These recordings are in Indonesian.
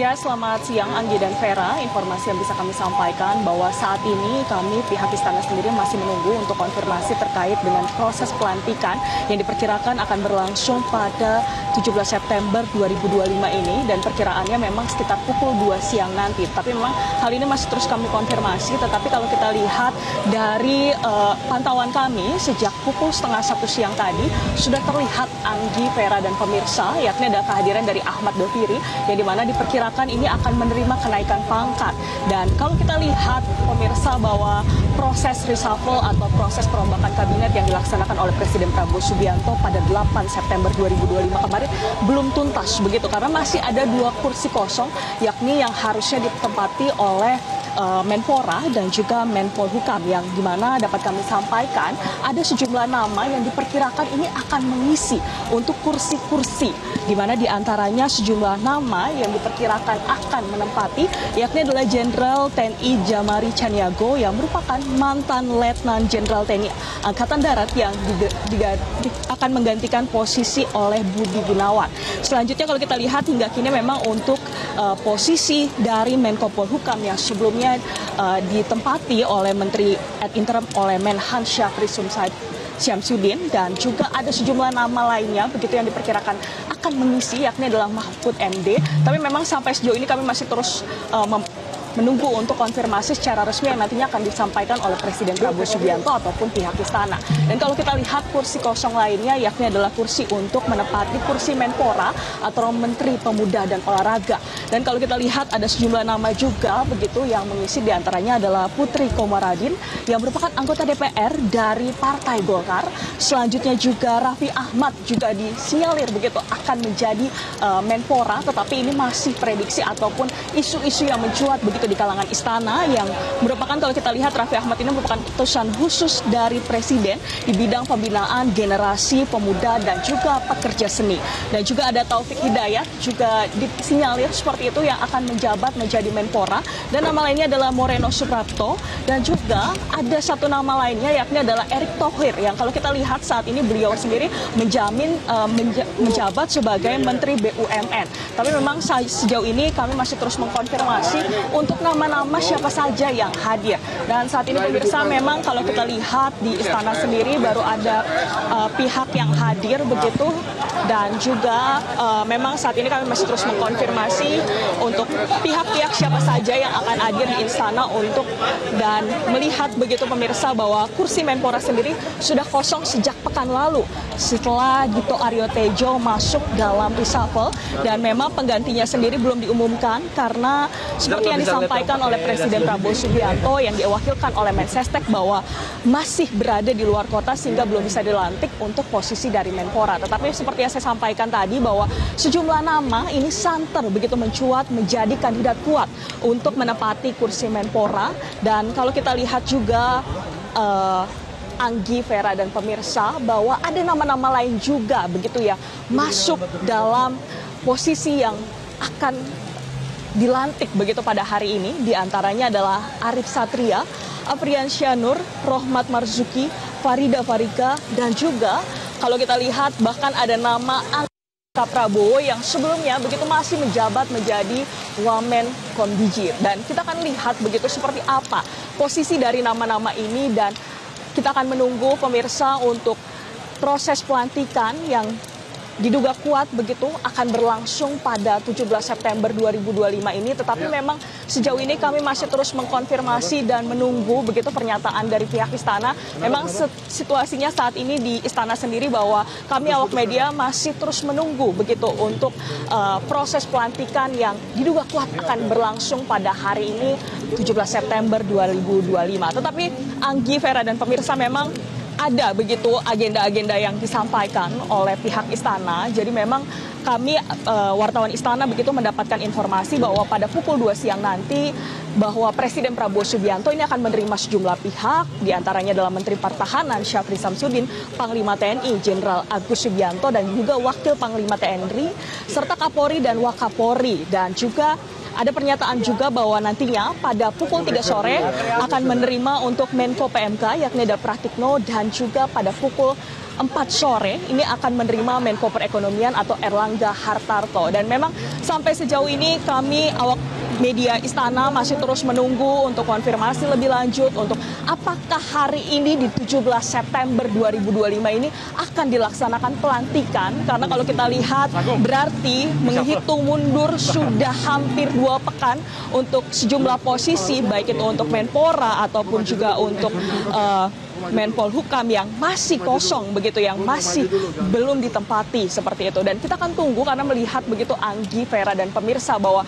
Ya, selamat siang Anggi dan Vera. Informasi yang bisa kami sampaikan bahwa saat ini kami pihak Istana sendiri masih menunggu untuk konfirmasi terkait dengan proses pelantikan yang diperkirakan akan berlangsung pada 17 September 2025 ini, dan perkiraannya memang sekitar pukul 2 siang nanti. Tapi memang hal ini masih terus kami konfirmasi, tetapi kalau kita lihat dari pantauan kami sejak pukul setengah 1 siang tadi sudah terlihat Anggi, Vera, dan pemirsa, yakni ada kehadiran dari Ahmad Doviri yang dimana diperkirakan ini akan menerima kenaikan pangkat. Dan kalau kita lihat pemirsa bahwa proses reshuffle atau proses perombakan kabinet yang dilaksanakan oleh Presiden Prabowo Subianto pada 8 September 2025 kemarin belum tuntas begitu, karena masih ada 2 kursi kosong, yakni yang harusnya ditempati oleh Menpora dan juga Menpolhukam, yang dimana dapat kami sampaikan ada sejumlah nama yang diperkirakan ini akan mengisi untuk kursi-kursi, dimana diantaranya sejumlah nama yang diperkirakan akan menempati yakni adalah Jenderal TNI Jamari Caniago yang merupakan mantan Letnan Jenderal TNI Angkatan Darat yang akan menggantikan posisi oleh Budi Gunawan. Selanjutnya kalau kita lihat hingga kini memang untuk posisi dari Menko Polhukam yang sebelumnya ditempati oleh Menteri ad interim oleh Menhan Syafri Syamsuddin, dan juga ada sejumlah nama lainnya begitu yang diperkirakan akan mengisi, yakni adalah Mahfud MD. Tapi memang sampai sejauh ini kami masih terus menunggu untuk konfirmasi secara resmi yang nantinya akan disampaikan oleh Presiden Prabowo Subianto ataupun pihak istana. Dan kalau kita lihat kursi kosong lainnya, yakni adalah kursi untuk menempati kursi Menpora atau Menteri Pemuda dan Olahraga. Dan kalau kita lihat ada sejumlah nama juga begitu yang mengisi, diantaranya adalah Putri Komarudin yang merupakan anggota DPR dari Partai Golkar. Selanjutnya juga Raffi Ahmad juga disinyalir begitu akan menjadi Menpora, tetapi ini masih prediksi ataupun isu-isu yang mencuat begitu di kalangan istana, yang merupakan kalau kita lihat Raffi Ahmad ini merupakan utusan khusus dari Presiden di bidang pembinaan generasi pemuda dan juga pekerja seni. Dan juga ada Taufik Hidayat juga disinyalir seperti itu yang akan menjabat menjadi Menpora, dan nama lainnya adalah Moreno Suprapto, dan juga ada satu nama lainnya yakni adalah Erick Thohir yang kalau kita lihat saat ini beliau sendiri menjabat sebagai Menteri BUMN. Tapi memang sejauh ini kami masih terus mengkonfirmasi untuk nama-nama siapa saja yang hadir. Dan saat ini pemirsa memang kalau kita lihat di istana sendiri baru ada pihak yang hadir begitu, dan juga memang saat ini kami masih terus mengkonfirmasi untuk pihak-pihak siapa saja yang akan hadir di istana untuk dan melihat begitu pemirsa bahwa kursi Menpora sendiri sudah kosong sejak pekan lalu setelah Dito Aryo Tejo masuk dalam reshuffle, dan memang penggantinya sendiri belum diumumkan karena seperti yang disampaikan oleh Presiden Prabowo Subianto yang diwakilkan oleh Mensesnek bahwa masih berada di luar kota sehingga belum bisa dilantik untuk posisi dari Menpora. Tetapi seperti yang saya sampaikan tadi bahwa sejumlah nama ini santer begitu mencuat menjadi kandidat kuat untuk menempati kursi Menpora. Dan kalau kita lihat juga Anggi, Vera, dan pemirsa bahwa ada nama-nama lain juga begitu ya masuk dalam posisi yang akan dilantik begitu pada hari ini. Di antaranya adalah Arif Satria, Afriansyah Nur, Rohmat Marzuki, Farida Farika, dan juga kalau kita lihat bahkan ada nama Angga Prabowo yang sebelumnya begitu masih menjabat menjadi Wamen Kombiji. Dan kita akan lihat begitu seperti apa posisi dari nama-nama ini, dan kita akan menunggu pemirsa untuk proses pelantikan yang diduga kuat begitu akan berlangsung pada 17 September 2025 ini. Tetapi memang sejauh ini kami masih terus mengkonfirmasi dan menunggu begitu pernyataan dari pihak istana. Memang situasinya saat ini di istana sendiri bahwa kami awak media masih terus menunggu begitu untuk proses pelantikan yang diduga kuat akan berlangsung pada hari ini 17 September 2025. Tetapi Anggi, Vera, dan pemirsa memang ada begitu agenda-agenda yang disampaikan oleh pihak istana. Jadi memang kami wartawan istana begitu mendapatkan informasi bahwa pada pukul 2 siang nanti bahwa Presiden Prabowo Subianto ini akan menerima sejumlah pihak, diantaranya adalah Menteri Pertahanan Syafri Syamsuddin, Panglima TNI Jenderal Agus Subianto, dan juga Wakil Panglima TNI, serta Kapolri dan Wakapolri, dan juga ada pernyataan juga bahwa nantinya pada pukul 3 sore akan menerima untuk Menko PMK yakni Ida Pratikno, dan juga pada pukul 4 sore ini akan menerima Menko Perekonomian atau Erlangga Hartarto. Dan memang sampai sejauh ini kami awak media Istana masih terus menunggu untuk konfirmasi lebih lanjut untuk apakah hari ini di 17 September 2025 ini akan dilaksanakan pelantikan. Karena kalau kita lihat berarti menghitung mundur sudah hampir 2 pekan untuk sejumlah posisi, baik itu untuk Menpora ataupun juga untuk Menpol Hukam yang masih kosong begitu, yang masih belum ditempati seperti itu. Dan kita akan tunggu karena melihat begitu Anggi, Vera, dan pemirsa bahwa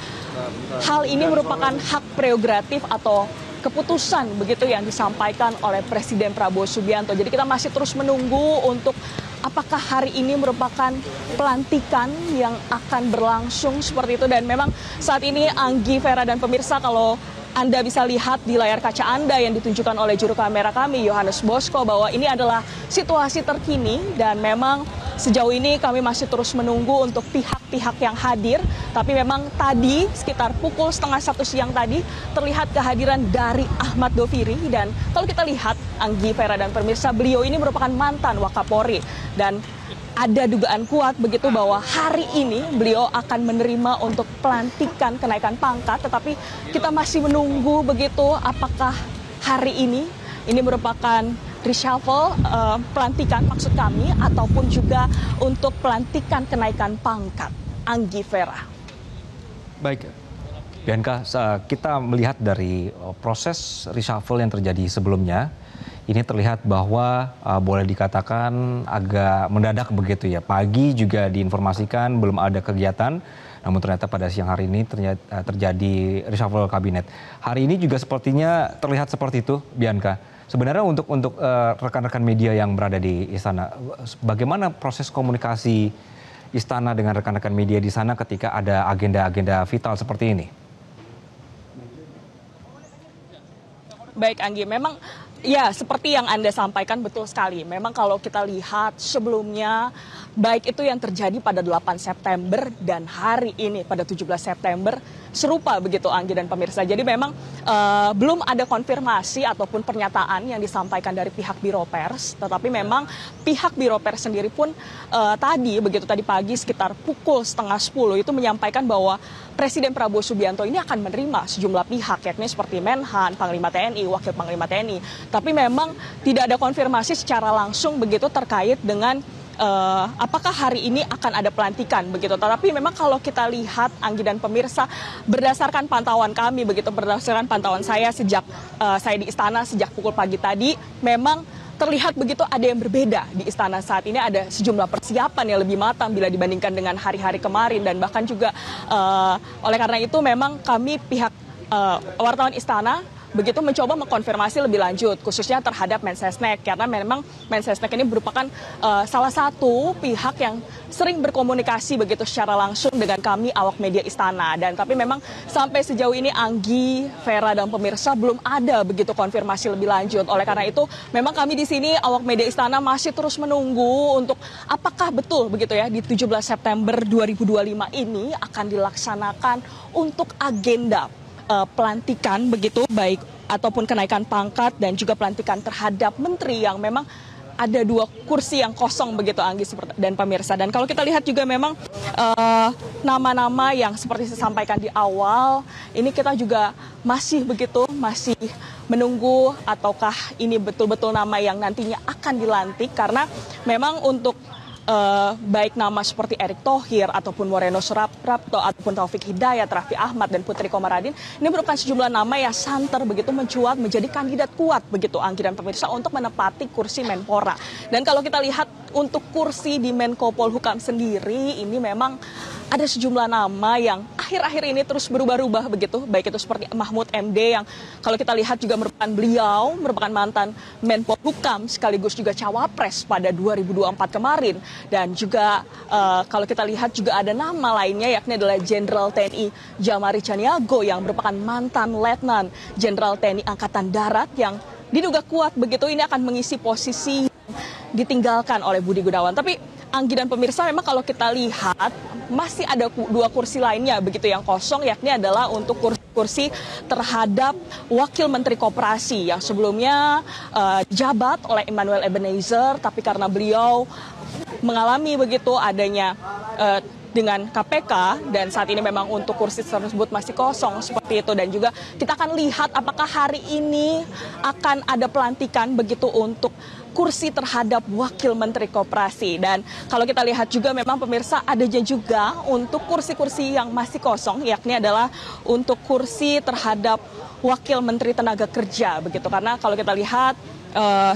hal ini merupakan hak prerogatif atau keputusan begitu yang disampaikan oleh Presiden Prabowo Subianto. Jadi kita masih terus menunggu untuk apakah hari ini merupakan pelantikan yang akan berlangsung seperti itu. Dan memang saat ini Anggi, Vera, dan pemirsa, kalau Anda bisa lihat di layar kaca Anda yang ditunjukkan oleh juru kamera kami, Yohanes Bosco, bahwa ini adalah situasi terkini. Dan memang sejauh ini kami masih terus menunggu untuk pihak-pihak yang hadir. Tapi memang tadi sekitar pukul 12:30 siang tadi terlihat kehadiran dari Ahmad Doviri. Dan kalau kita lihat Anggi, Vera, dan pemirsa, beliau ini merupakan mantan Wakapolri. Dan ada dugaan kuat begitu bahwa hari ini beliau akan menerima untuk pelantikan kenaikan pangkat, tetapi kita masih menunggu begitu apakah hari ini merupakan reshuffle pelantikan maksud kami ataupun juga untuk pelantikan kenaikan pangkat. Anggi, Vera. Baik, Bianca, kita melihat dari proses reshuffle yang terjadi sebelumnya. Ini terlihat bahwa boleh dikatakan agak mendadak begitu ya. Pagi juga diinformasikan belum ada kegiatan, namun ternyata pada siang hari ini terjadi reshuffle kabinet. Hari ini juga sepertinya terlihat seperti itu, Bianca. Sebenarnya untuk rekan-rekan media yang berada di Istana, bagaimana proses komunikasi Istana dengan rekan-rekan media di sana ketika ada agenda-agenda vital seperti ini? Baik Anggi, memang ya seperti yang Anda sampaikan betul sekali. Memang kalau kita lihat sebelumnya, baik itu yang terjadi pada 8 September dan hari ini pada 17 September, serupa begitu Anggi dan pemirsa. Jadi memang belum ada konfirmasi ataupun pernyataan yang disampaikan dari pihak Biro Pers. Tetapi memang pihak Biro Pers sendiri pun tadi pagi sekitar pukul 9:30 itu menyampaikan bahwa Presiden Prabowo Subianto ini akan menerima sejumlah pihak, yakni seperti Menhan, Panglima TNI, Wakil Panglima TNI. Tapi memang tidak ada konfirmasi secara langsung begitu terkait dengan apakah hari ini akan ada pelantikan begitu. Tetapi memang kalau kita lihat Anggi dan pemirsa, berdasarkan pantauan kami begitu, berdasarkan pantauan saya sejak saya di Istana sejak pukul pagi tadi, memang terlihat begitu ada yang berbeda di Istana saat ini. Ada sejumlah persiapan yang lebih matang bila dibandingkan dengan hari-hari kemarin. Dan bahkan juga oleh karena itu memang kami pihak wartawan Istana begitu mencoba mengkonfirmasi lebih lanjut khususnya terhadap Mensesnek, karena memang Mensesnek ini merupakan salah satu pihak yang sering berkomunikasi begitu secara langsung dengan kami awak media Istana. Dan tapi memang sampai sejauh ini Anggi, Vera, dan pemirsa belum ada begitu konfirmasi lebih lanjut. Oleh karena itu memang kami di sini awak media Istana masih terus menunggu untuk apakah betul begitu ya di 17 September 2025 ini akan dilaksanakan untuk agenda pelantikan begitu, baik ataupun kenaikan pangkat dan juga pelantikan terhadap menteri yang memang ada 2 kursi yang kosong begitu Anggi dan pemirsa. Dan kalau kita lihat juga memang nama-nama yang seperti saya sampaikan di awal ini kita juga masih menunggu ataukah ini betul-betul nama yang nantinya akan dilantik, karena memang untuk baik nama seperti Erick Thohir ataupun Moreno Suraprapto ataupun Taufik Hidayat, Raffi Ahmad, dan Putri Komarudin, ini merupakan sejumlah nama yang santer begitu mencuat menjadi kandidat kuat begitu Anggi dan pemirsa untuk menempati kursi Menpora. Dan kalau kita lihat untuk kursi di Menko Polhukam sendiri ini memang ada sejumlah nama yang akhir-akhir ini terus berubah-ubah begitu, baik itu seperti Mahfud MD yang kalau kita lihat juga merupakan mantan Menko Polhukam sekaligus juga cawapres pada 2024 kemarin. Dan juga kalau kita lihat juga ada nama lainnya yakni adalah Jenderal TNI Jamari Caniago yang merupakan mantan Letnan Jenderal TNI Angkatan Darat yang diduga kuat begitu ini akan mengisi posisi yang ditinggalkan oleh Budi Gunawan. Tapi Anggi dan pemirsa, memang kalau kita lihat masih ada dua kursi lainnya begitu yang kosong, yakni adalah untuk kursi terhadap Wakil Menteri Koperasi yang sebelumnya jabat oleh Emmanuel Ebenezer, tapi karena beliau mengalami begitu adanya dengan KPK dan saat ini memang untuk kursi tersebut masih kosong seperti itu. Dan juga kita akan lihat apakah hari ini akan ada pelantikan begitu untuk kursi terhadap Wakil Menteri Koperasi. Dan kalau kita lihat juga memang pemirsa ada juga untuk kursi-kursi yang masih kosong, yakni adalah untuk kursi terhadap Wakil Menteri Tenaga Kerja begitu. Karena kalau kita lihat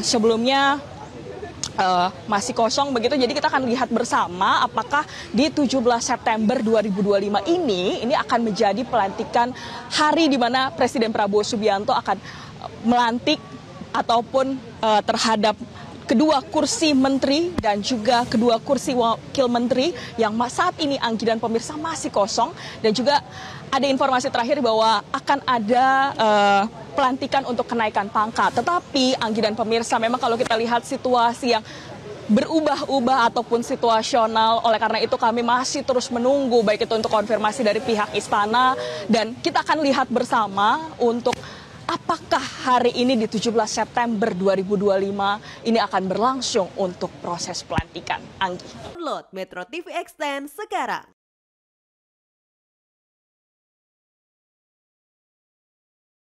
sebelumnya masih kosong begitu, jadi kita akan lihat bersama apakah di 17 September 2025 ini akan menjadi pelantikan hari di mana Presiden Prabowo Subianto akan melantik ataupun terhadap kedua kursi menteri dan juga kedua kursi wakil menteri yang saat ini Anggi dan pemirsa masih kosong. Dan juga ada informasi terakhir bahwa akan ada pelantikan untuk kenaikan pangkat. Tetapi Anggi dan pemirsa, memang kalau kita lihat situasi yang berubah-ubah ataupun situasional, oleh karena itu kami masih terus menunggu baik itu untuk konfirmasi dari pihak istana, dan kita akan lihat bersama untuk apakah hari ini di 17 September 2025 ini akan berlangsung untuk proses pelantikan. Anggi. Download Metro TV Extend sekarang.